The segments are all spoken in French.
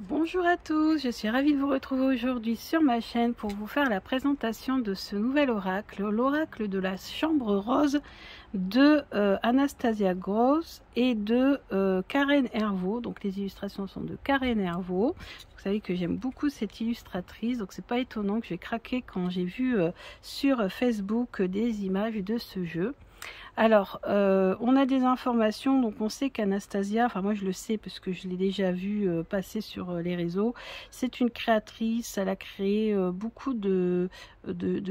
Bonjour à tous, je suis ravie de vous retrouver aujourd'hui sur ma chaîne pour vous faire la présentation de ce nouvel oracle, l'oracle de la chambre rose de Anastasia Gross et de Karen Hervaux. Donc les illustrations sont de Karen Hervaux. Vous savez que j'aime beaucoup cette illustratrice, donc c'est pas étonnant que j'ai craqué quand j'ai vu sur Facebook des images de ce jeu. Alors, on a des informations, donc on sait qu'Anastasia, enfin moi je le sais parce que je l'ai déjà vu passer sur les réseaux, c'est une créatrice, elle a créé beaucoup de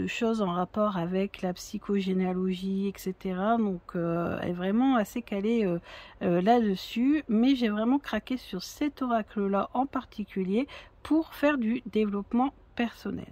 choses en rapport avec la psychogénéalogie, etc. Donc elle est vraiment assez calée là-dessus, mais j'ai vraiment craqué sur cet oracle-là en particulier pour faire du développement personnel.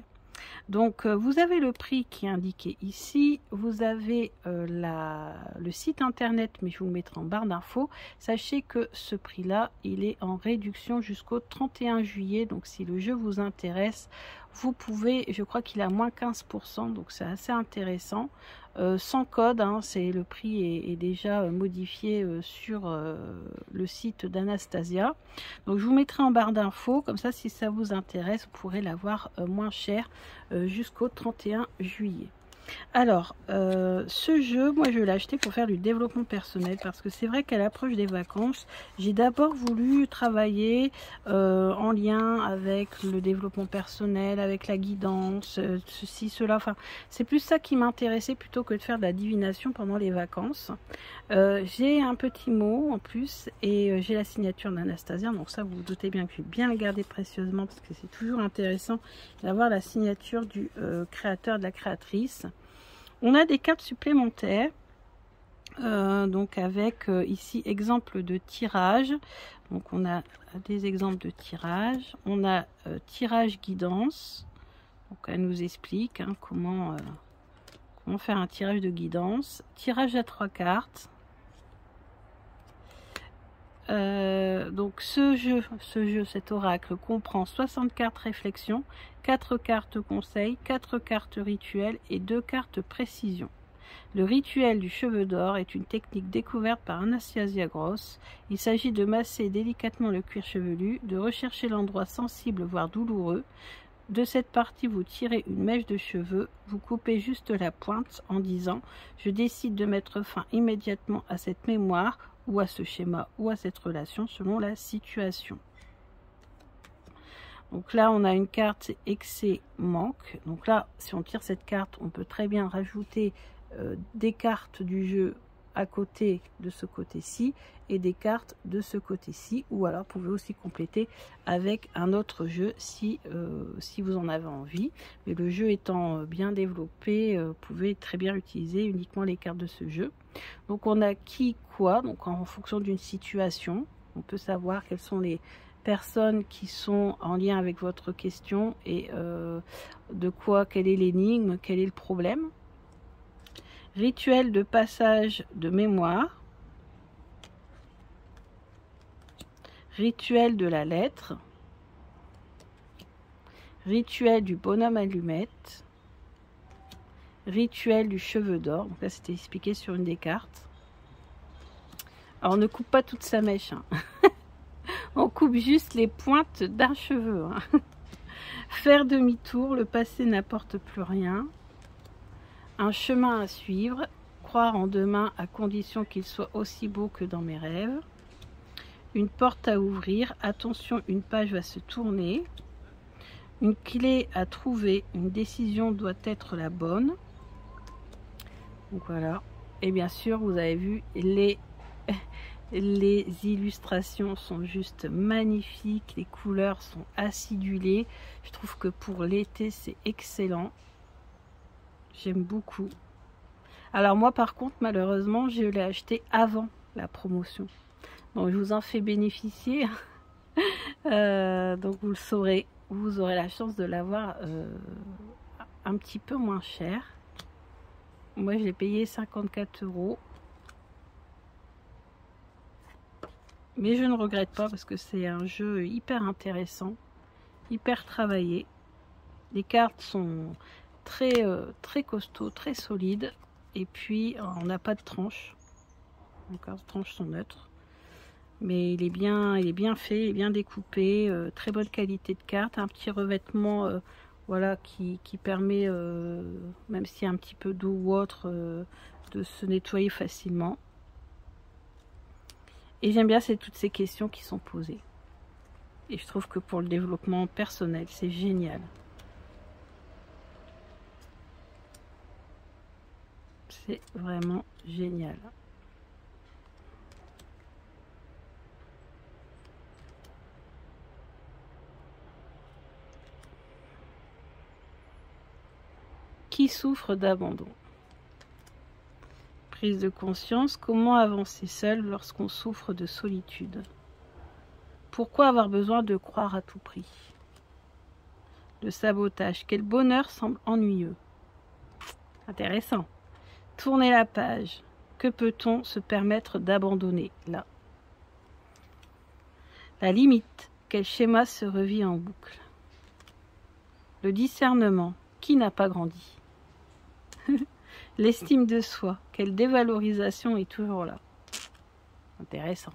Donc vous avez le prix qui est indiqué ici, vous avez le site internet, mais je vous le mettrai en barre d'infos. Sachez que ce prix là il est en réduction jusqu'au 31 juillet, donc si le jeu vous intéresse, vous pouvez, je crois qu'il a moins 15%, donc c'est assez intéressant. Sans code, hein, le prix est déjà modifié sur le site d'Anastasia. Donc je vous mettrai en barre d'infos, comme ça si ça vous intéresse, vous pourrez l'avoir moins cher jusqu'au 31 juillet. Alors, ce jeu, moi je l'ai acheté pour faire du développement personnel parce que c'est vrai qu'à l'approche des vacances, j'ai d'abord voulu travailler en lien avec le développement personnel, avec la guidance, ceci, cela. Enfin, c'est plus ça qui m'intéressait plutôt que de faire de la divination pendant les vacances. J'ai un petit mot en plus et j'ai la signature d'Anastasia, donc ça vous vous doutez bien que je vais bien le garder précieusement parce que c'est toujours intéressant d'avoir la signature du créateur, de la créatrice. On a des cartes supplémentaires, donc avec ici exemple de tirage. Donc on a des exemples de tirage. On a tirage guidance. Donc elle nous explique hein, comment faire un tirage de guidance. Tirage à 3 cartes. Donc cet oracle comprend 60 cartes réflexion, 4 cartes conseil, 4 cartes rituel et 2 cartes précision. Le rituel du cheveu d'or est une technique découverte par Anastasia Gross. Il s'agit de masser délicatement le cuir chevelu, de rechercher l'endroit sensible voire douloureux. De cette partie, vous tirez une mèche de cheveux, vous coupez juste la pointe en disant « Je décide de mettre fin immédiatement à cette mémoire » ou à ce schéma ou à cette relation selon la situation. Donc là on a une carte excès manque. Donc là si on tire cette carte, on peut très bien rajouter des cartes du jeu à côté de ce côté-ci et des cartes de ce côté-ci, ou alors vous pouvez aussi compléter avec un autre jeu si vous en avez envie. Mais le jeu étant bien développé, vous pouvez très bien utiliser uniquement les cartes de ce jeu. Donc on a qui, quoi, donc en fonction d'une situation, on peut savoir quelles sont les personnes qui sont en lien avec votre question et de quoi, quelle est l'énigme, quel est le problème. Rituel de passage de mémoire. Rituel de la lettre. Rituel du bonhomme allumette. Rituel du cheveu d'or. Donc là, c'était expliqué sur une des cartes. Alors, on ne coupe pas toute sa mèche. Hein. On coupe juste les pointes d'un cheveu. Hein. Faire demi-tour, le passé n'apporte plus rien. Un chemin à suivre, croire en demain à condition qu'il soit aussi beau que dans mes rêves. Une porte à ouvrir, attention, une page va se tourner. Une clé à trouver, une décision doit être la bonne. Donc voilà. Et bien sûr, vous avez vu, les illustrations sont juste magnifiques. Les couleurs sont acidulées. Je trouve que pour l'été, c'est excellent. J'aime beaucoup. Alors moi par contre malheureusement je l'ai acheté avant la promotion. Donc je vous en fais bénéficier. Donc vous le saurez. Vous aurez la chance de l'avoir un petit peu moins cher. Moi je l'ai payé 54 €. Mais je ne regrette pas parce que c'est un jeu hyper intéressant. Hyper travaillé. Les cartes sont très costaud, très solide, et puis on n'a pas de tranches, donc les tranches sont neutres, Mais il est bien fait, il est bien découpé, très bonne qualité de carte, un petit revêtement voilà, qui permet, même s'il y a un petit peu d'eau ou autre, de se nettoyer facilement. Et j'aime bien toutes ces questions qui sont posées. Et je trouve que pour le développement personnel, c'est génial. C'est vraiment génial. Qui souffre d'abandon? Prise de conscience, comment avancer seul lorsqu'on souffre de solitude? Pourquoi avoir besoin de croire à tout prix? Le sabotage, quel bonheur semble ennuyeux? Intéressant. Tourner la page, que peut-on se permettre d'abandonner là? La limite, quel schéma se revit en boucle? Le discernement, qui n'a pas grandi? L'estime de soi, quelle dévalorisation est toujours là? Intéressant.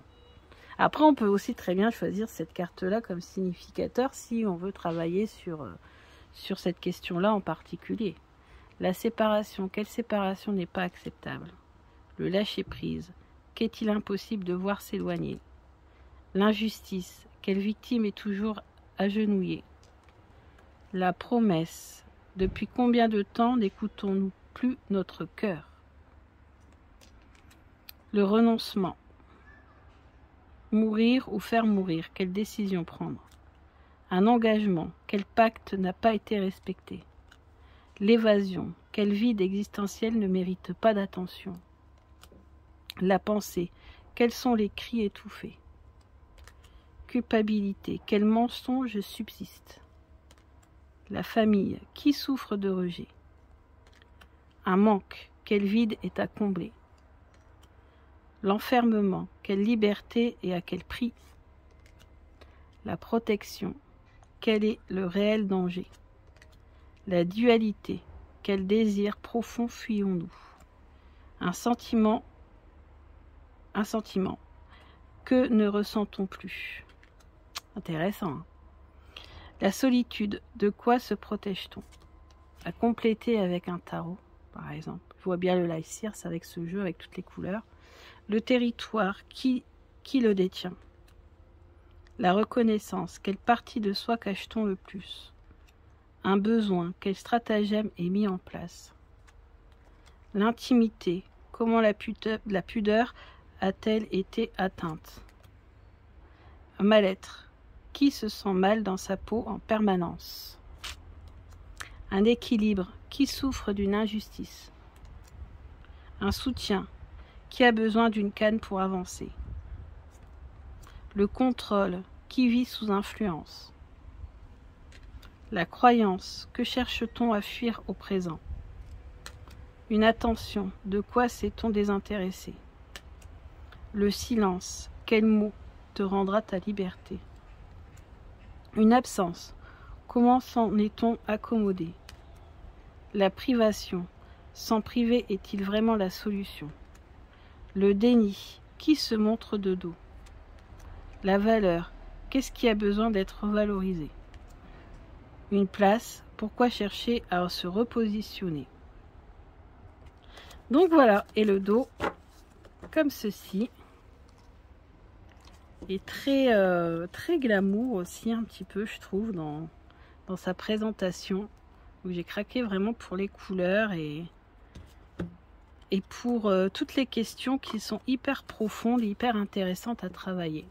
Après, on peut aussi très bien choisir cette carte-là comme significateur si on veut travailler sur cette question-là en particulier. La séparation, quelle séparation n'est pas acceptable? Le lâcher-prise, qu'est-il impossible de voir s'éloigner? L'injustice, quelle victime est toujours agenouillée? La promesse, depuis combien de temps n'écoutons-nous plus notre cœur? Le renoncement, mourir ou faire mourir, quelle décision prendre? Un engagement, quel pacte n'a pas été respecté? L'évasion, quel vide existentiel ne mérite pas d'attention? La pensée, quels sont les cris étouffés? Culpabilité, quel mensonge subsiste? La famille, qui souffre de rejet? Un manque, quel vide est à combler? L'enfermement, quelle liberté et à quel prix? La protection, quel est le réel danger? La dualité, quel désir profond fuyons-nous? Un sentiment, que ne ressentons plus? Intéressant, hein? La solitude, de quoi se protège-t-on? À compléter avec un tarot, par exemple. Je vois bien le Life Circe avec ce jeu, avec toutes les couleurs. Le territoire, qui le détient? La reconnaissance, quelle partie de soi cache-t-on le plus? Un besoin, quel stratagème est mis en place? L'intimité, comment la pudeur a-t-elle été atteinte? Un mal-être, qui se sent mal dans sa peau en permanence? Un équilibre, qui souffre d'une injustice? Un soutien, qui a besoin d'une canne pour avancer? Le contrôle, qui vit sous influence? La croyance, que cherche-t-on à fuir au présent? Une attention, de quoi s'est-on désintéressé? Le silence, quel mot te rendra ta liberté? Une absence, comment s'en est-on accommodé? La privation, s'en priver est-il vraiment la solution? Le déni, qui se montre de dos? La valeur, qu'est-ce qui a besoin d'être valorisé? Une place, pourquoi chercher à se repositionner? Donc voilà, et le dos, comme ceci, est très glamour aussi un petit peu, je trouve, dans sa présentation, où j'ai craqué vraiment pour les couleurs et pour toutes les questions qui sont hyper profondes, hyper intéressantes à travailler.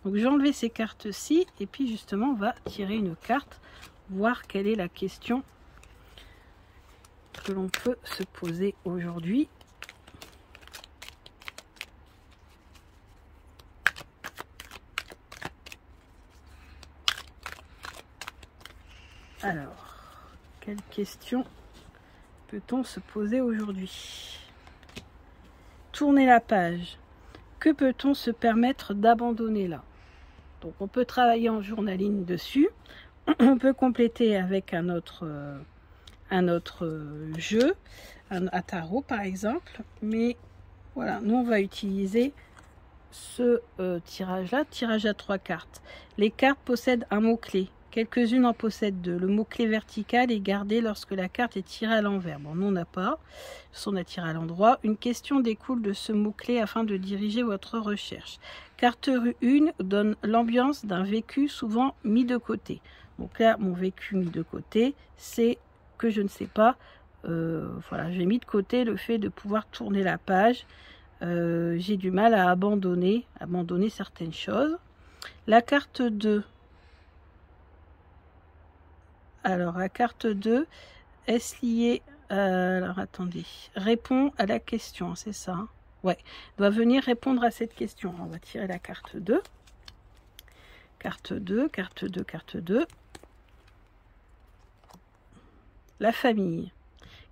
Donc je vais enlever ces cartes-ci et puis justement on va tirer une carte, voir quelle est la question que l'on peut se poser aujourd'hui. Alors, quelle question peut-on se poser aujourd'hui? Tourner la page. Que peut-on se permettre d'abandonner là? Donc on peut travailler en journaling dessus. On peut compléter avec un autre jeu, un tarot par exemple. Mais voilà, nous on va utiliser ce tirage-là, tirage à 3 cartes. Les cartes possèdent un mot-clé. Quelques-unes en possèdent 2. Le mot-clé vertical est gardé lorsque la carte est tirée à l'envers. Bon, nous, on n'a pas. On a tiré à l'endroit. Une question découle de ce mot-clé afin de diriger votre recherche. Carte 1 donne l'ambiance d'un vécu souvent mis de côté. Donc là, mon vécu mis de côté, c'est que je ne sais pas. Voilà, j'ai mis de côté le fait de pouvoir tourner la page. J'ai du mal à abandonner certaines choses. La carte 2. Alors, la carte 2, est-ce lié alors, attendez. Répond à la question, c'est ça, hein? Ouais, doit venir répondre à cette question. On va tirer la carte 2. Carte 2, carte 2, carte 2. La famille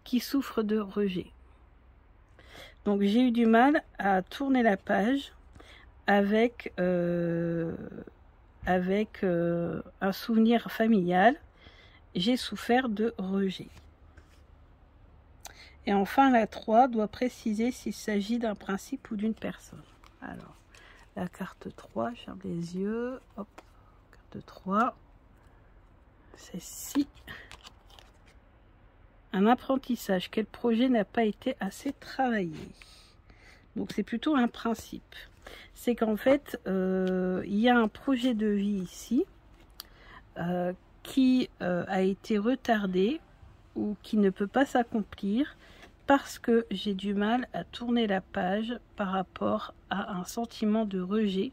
qui souffre de rejet. Donc, j'ai eu du mal à tourner la page avec un souvenir familial. J'ai souffert de rejet. Et enfin, la 3 doit préciser s'il s'agit d'un principe ou d'une personne. Alors, la carte 3, je ferme les yeux. Hop, carte 3. Celle-ci. Un apprentissage. Quel projet n'a pas été assez travaillé? Donc, c'est plutôt un principe. C'est qu'en fait, il y a un projet de vie ici qui a été retardé ou qui ne peut pas s'accomplir parce que j'ai du mal à tourner la page par rapport à un sentiment de rejet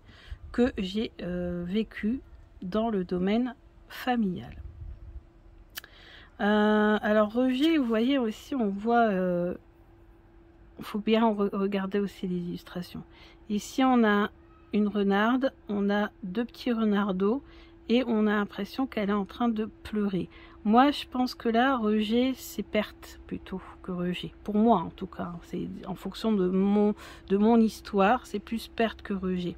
que j'ai vécu dans le domaine familial. Alors rejet, vous voyez aussi, on voit, il faut bien regarder aussi les illustrations. Ici on a une renarde, on a 2 petits renardeaux et on a l'impression qu'elle est en train de pleurer. Moi, je pense que là, rejet, c'est perte plutôt que rejet. Pour moi, en tout cas. C'est en fonction de mon histoire, c'est plus perte que rejet.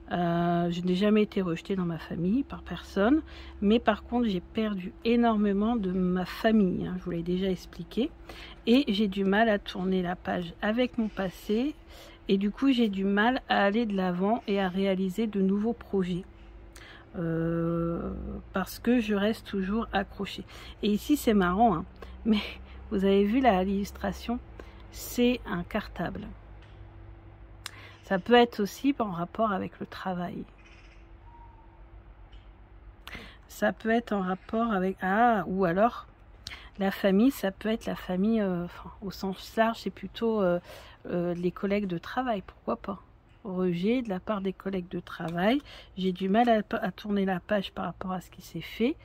Je n'ai jamais été rejetée dans ma famille par personne. Mais par contre, j'ai perdu énormément de ma famille. Hein, je vous l'ai déjà expliqué. Et j'ai du mal à tourner la page avec mon passé. Et du coup, j'ai du mal à aller de l'avant et à réaliser de nouveaux projets. Parce que je reste toujours accrochée. Et ici c'est marrant, hein, mais vous avez vu l'illustration, c'est un cartable. Ça peut être aussi en rapport avec le travail. Ça peut être en rapport avec... Ah, ou alors la famille, ça peut être la famille, enfin, au sens large, c'est plutôt les collègues de travail, pourquoi pas. Rejet de la part des collègues de travail. J'ai du mal à tourner la page par rapport à ce qui s'est fait,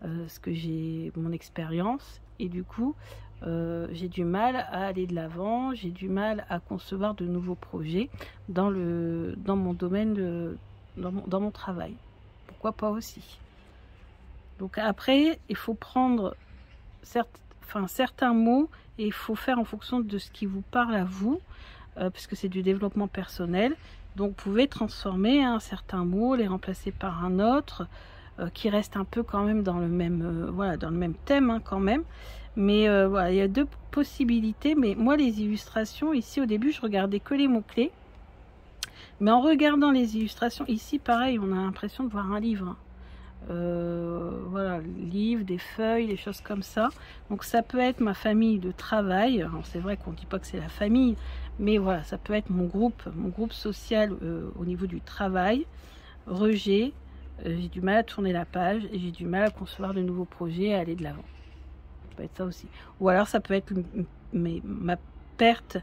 ce que j'ai, mon expérience, et du coup j'ai du mal à aller de l'avant, j'ai du mal à concevoir de nouveaux projets dans mon domaine, dans mon travail. Pourquoi pas aussi. Donc après, il faut prendre certains mots et il faut faire en fonction de ce qui vous parle à vous. Puisque c'est du développement personnel, donc vous pouvez transformer certains mots, les remplacer par un autre qui reste un peu quand même dans le même voilà, dans le même thème hein, quand même, mais voilà, il y a 2 possibilités. Mais moi, les illustrations ici, au début je regardais que les mots clés, mais en regardant les illustrations ici, pareil, on a l'impression de voir un livre. Voilà, livres, des feuilles, des choses comme ça. Donc ça peut être ma famille de travail. C'est vrai qu'on dit pas que c'est la famille, mais voilà, ça peut être mon groupe social au niveau du travail. Rejet, j'ai du mal à tourner la page et j'ai du mal à concevoir de nouveaux projets et à aller de l'avant. Ça peut être ça aussi. Ou alors ça peut être ma perte,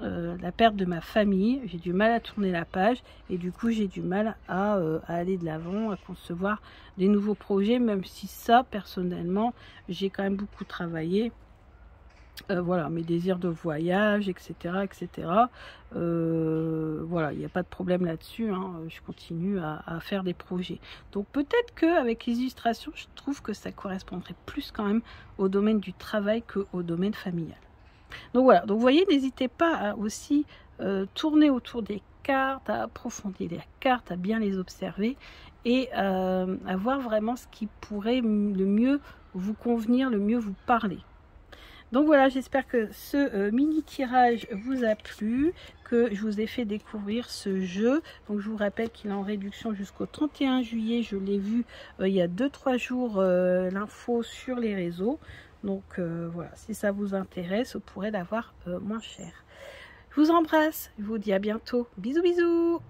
la perte de ma famille. J'ai du mal à tourner la page et du coup j'ai du mal à aller de l'avant, à concevoir des nouveaux projets, même si ça personnellement j'ai quand même beaucoup travaillé. Voilà, mes désirs de voyage, etc. etc. Voilà, il n'y a pas de problème là-dessus, hein. Je continue à faire des projets. Donc peut-être qu'avec les illustrations, je trouve que ça correspondrait plus quand même au domaine du travail qu'au domaine familial. Donc voilà, donc vous voyez, n'hésitez pas à aussi tourner autour des cartes, à approfondir les cartes, à bien les observer et à voir vraiment ce qui pourrait le mieux vous convenir, le mieux vous parler. Donc voilà, j'espère que ce mini tirage vous a plu, que je vous ai fait découvrir ce jeu. Donc je vous rappelle qu'il est en réduction jusqu'au 31 juillet. Je l'ai vu il y a 2-3 jours, l'info sur les réseaux. Donc voilà, si ça vous intéresse, vous pourrez l'avoir moins cher. Je vous embrasse, je vous dis à bientôt. Bisous bisous.